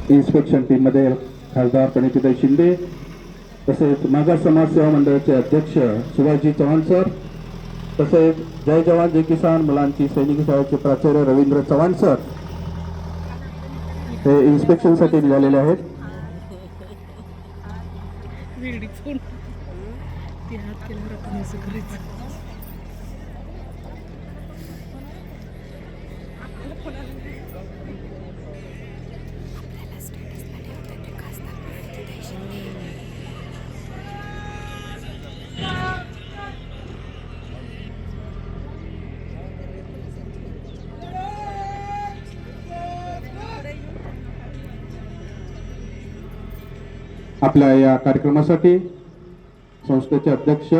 Inspection टीममध्ये खासदार प्रणितीताई शिंदे, तसेच मागास समाज सेवा मंडळाचे अध्यक्ष शिवाजी चव्हाण सर, तसेच जय जवान जय किसान मुलांची सैनिकी शाळेचे प्राचार्य रवींद्र चव्हाण सर हे इन्स्पेक्शनसाठी निघालेले आहेत. आपल्या या कार्यक्रमासाठी संस्थेचे अध्यक्ष